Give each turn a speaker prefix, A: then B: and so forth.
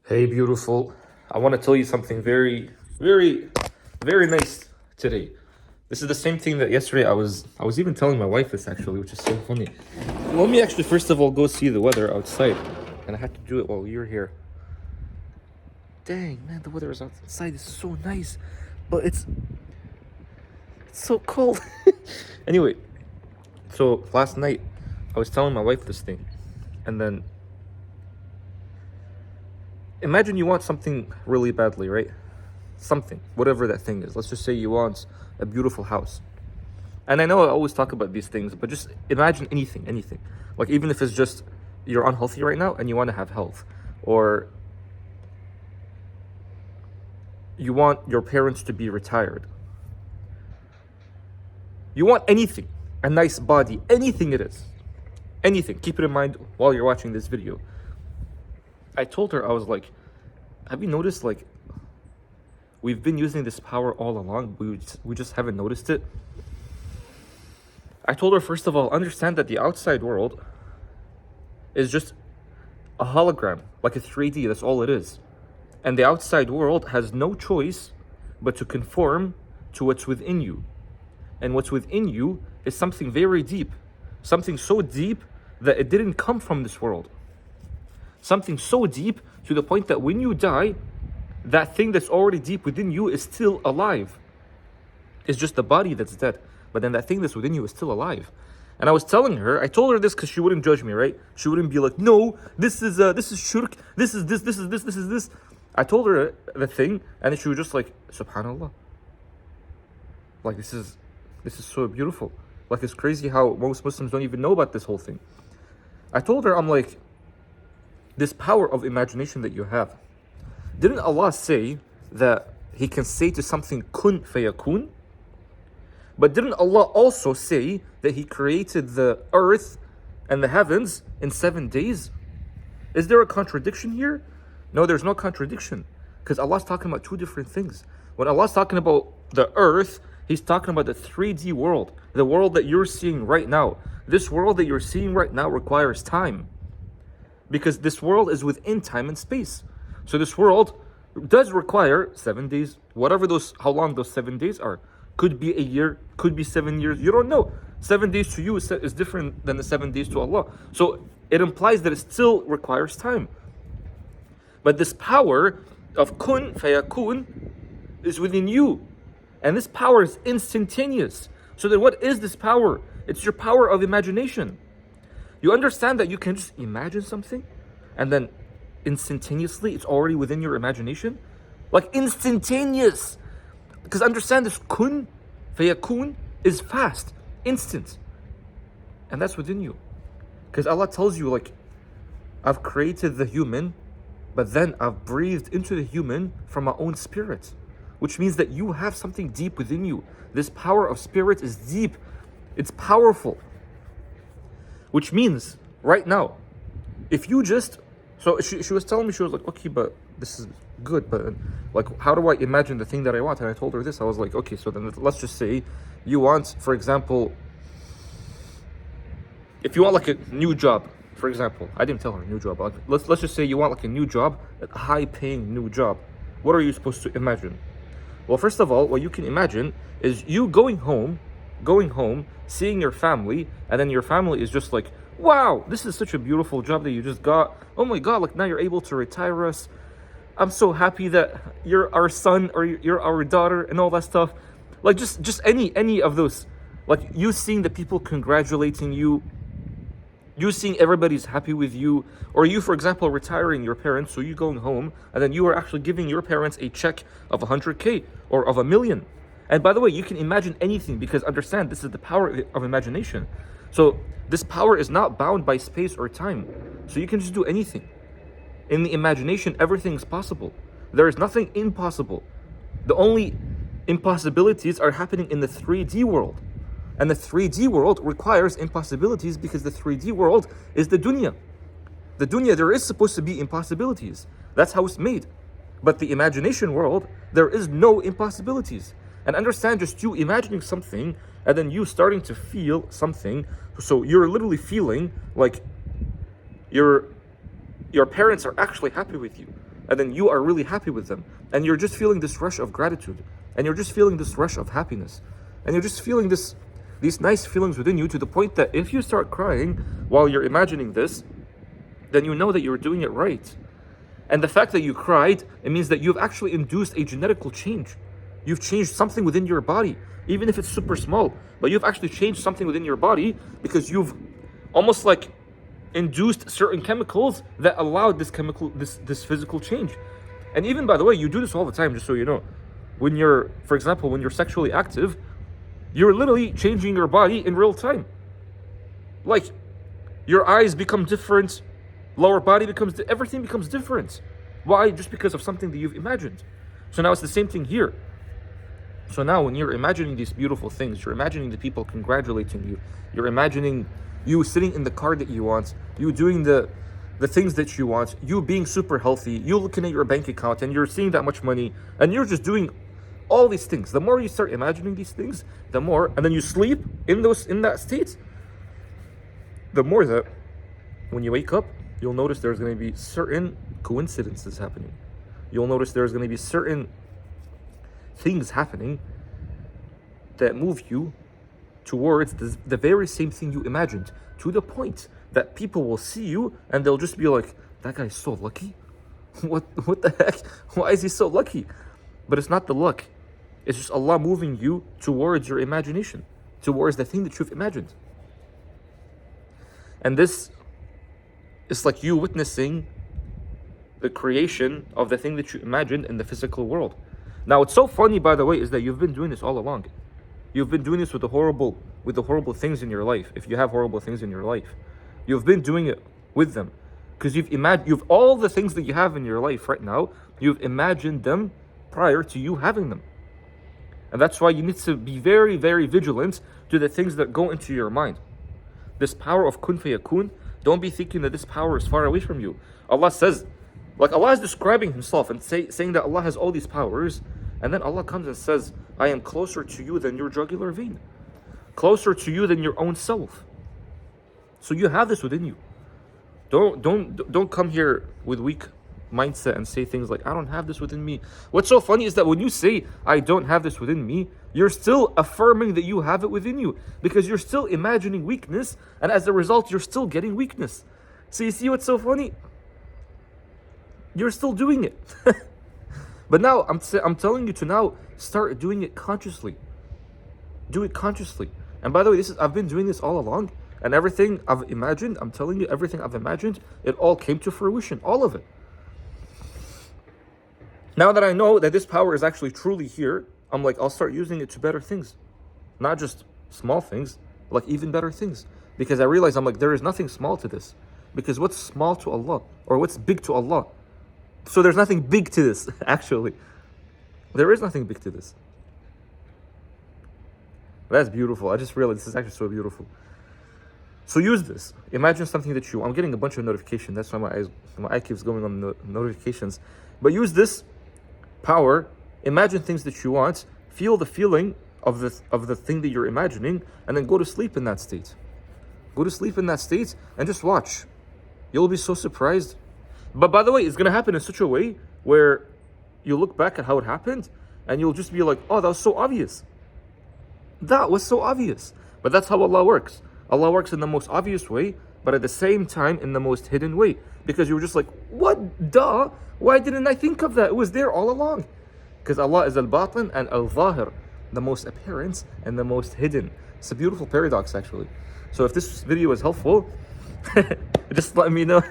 A: Hey, beautiful. I want to tell you something very, very, very nice today. This is the same thing that yesterday I was even telling my wife this actually, which is so funny. Let me actually first of all go see the weather outside. And I had to do it while you're here. Dang, man, the weather is outside is so nice. But it's so cold. Anyway, so last night I was telling my wife this thing. And then imagine you want something really badly, right? Something, whatever that thing is. Let's just say you want a beautiful house. And I know I always talk about these things, but just imagine anything. Like even if it's just you're unhealthy right now and you want to have health, or you want your parents to be retired. You want anything, a nice body, anything it is. Anything. Keep it in mind while you're watching this video. I told her, I was like, have you noticed, like, we've been using this power all along, we just haven't noticed it. I told her, first of all, understand that the outside world is just a hologram, like a 3D, that's all it is. And the outside world has no choice but to conform to what's within you. And what's within you is something very deep, something so deep that it didn't come from this world. Something so deep to the point that when you die, that thing that's already deep within you is still alive. It's just the body that's dead. But then that thing that's within you is still alive. And I was telling her, I told her this because she wouldn't judge me, right? She wouldn't be like, no, this is shirk, this is this. I told her the thing, and she was just like, subhanallah. Like this is so beautiful. Like it's crazy how most Muslims don't even know about this whole thing. I told her, I'm like, this power of imagination that you have, didn't Allah say that He can say to something kun fayakun? But didn't Allah also say that He created the earth and the heavens in 7 days? Is there a contradiction here? No, there's no contradiction, because Allah's talking about two different things. When Allah's talking about the earth, He's talking about the 3D world, the world that you're seeing right now. This world that you're seeing right now requires time, because this world is within time and space. So this world does require 7 days, whatever how long those 7 days are. Could be a year, could be 7 years, you don't know. 7 days to you is different than the 7 days to Allah. So it implies that it still requires time. But this power of kun fayakun is within you. And this power is instantaneous. So then what is this power? It's your power of imagination. You understand that you can just imagine something and then instantaneously it's already within your imagination? Like instantaneous. Because understand this kun fayakun is fast, instant. And that's within you. Because Allah tells you, like, I've created the human, but then I've breathed into the human from my own spirit. Which means that you have something deep within you. This power of spirit is deep. It's powerful. Which means, right now, if you just... So she was telling me, she was like, okay, but this is good, but like, how do I imagine the thing that I want? And I told her this. I was like, okay, so then let's just say you want, for example, if you want like a new job, for example, I didn't tell her a new job. Like, let's just say you want like a new job, a high-paying new job. What are you supposed to imagine? Well, first of all, what you can imagine is you going home, seeing your family, and then your family is just like, wow, this is such a beautiful job that you just got. Oh my God, like now you're able to retire us. I'm so happy that you're our son or you're our daughter and all that stuff. Like just any of those. Like you seeing the people congratulating you, you seeing everybody's happy with you, or you, for example, retiring your parents, so you going home, and then you are actually giving your parents a check of 100K or of 1 million. And by the way, you can imagine anything, because understand, this is the power of imagination. So this power is not bound by space or time. So you can just do anything. In the imagination, everything is possible. There is nothing impossible. The only impossibilities are happening in the 3D world. And the 3D world requires impossibilities, because the 3D world is the dunya. The dunya, there is supposed to be impossibilities. That's how it's made. But the imagination world, there is no impossibilities. And understand, just you imagining something and then you starting to feel something. So you're literally feeling like your parents are actually happy with you. and then you are really happy with them, and you're just feeling this rush of gratitude, and you're just feeling this rush of happiness, and you're just feeling these nice feelings within you, to the point that if you start crying while you're imagining this, then you know that you're doing it right. And the fact that you cried, it means that you've actually induced a genetical change. You've changed something within your body, even if it's super small, but you've actually changed something within your body, because you've almost like induced certain chemicals that allowed this physical change. And even, by the way, you do this all the time, just so you know. When you're, for example, when you're sexually active, you're literally changing your body in real time. Like, your eyes become different, lower body becomes, everything becomes different. Why? Just because of something that you've imagined. So now it's the same thing here. So now when you're imagining these beautiful things, you're imagining the people congratulating you, you're imagining you sitting in the car that you want, you doing the things that you want, you being super healthy, you looking at your bank account and you're seeing that much money, and you're just doing all these things. The more you start imagining these things, the more, and then you sleep in that state, the more that when you wake up, you'll notice there's going to be certain coincidences happening. You'll notice there's going to be certain things happening that move you towards the very same thing you imagined, to the point that people will see you and they'll just be like, that guy's so lucky. What the heck? Why is he so lucky? But it's not the luck. It's just Allah moving you towards your imagination, towards the thing that you've imagined. And this is like you witnessing the creation of the thing that you imagined in the physical world. Now, what's so funny, by the way, is that you've been doing this all along. You've been doing this with the horrible things in your life. If you have horrible things in your life, you've been doing it with them, because you've all the things that you have in your life right now, you've imagined them prior to you having them. And that's why you need to be very, very vigilant to the things that go into your mind. This power of kun fayakun, don't be thinking that this power is far away from you. Allah says, like Allah is describing himself and saying that Allah has all these powers, and then Allah comes and says, I am closer to you than your jugular vein, closer to you than your own self. So you have this within you. Don't come here with weak mindset and say things like, I don't have this within me. What's so funny is that when you say, I don't have this within me, you're still affirming that you have it within you, because you're still imagining weakness, and as a result, you're still getting weakness. So you see what's so funny? You're still doing it. But now, I'm telling you to now start doing it consciously. Do it consciously. And by the way, I've been doing this all along, and everything I've imagined, I'm telling you, everything I've imagined, it all came to fruition, all of it. Now that I know that this power is actually truly here, I'm like, I'll start using it to better things. Not just small things, like even better things. Because I realize, I'm like, there is nothing small to this. Because what's small to Allah? Or what's big to Allah? So there's nothing big to this, actually. There is nothing big to this. That's beautiful. I just realized this is actually so beautiful. So use this. Imagine something that I'm getting a bunch of notifications. That's why my eye keeps going on the notifications. But use this power. Imagine things that you want. Feel the feeling of the thing that you're imagining, and then go to sleep in that state. Go to sleep in that state and just watch. You'll be so surprised. But by the way, it's going to happen in such a way where you look back at how it happened and you'll just be like, oh, that was so obvious. That was so obvious. But that's how Allah works. Allah works in the most obvious way, but at the same time in the most hidden way. Because you were just like, what? Duh? Why didn't I think of that? It was there all along. Because Allah is al-batin and al-zahir, the most apparent and the most hidden. It's a beautiful paradox, actually. So if this video was helpful, just let me know.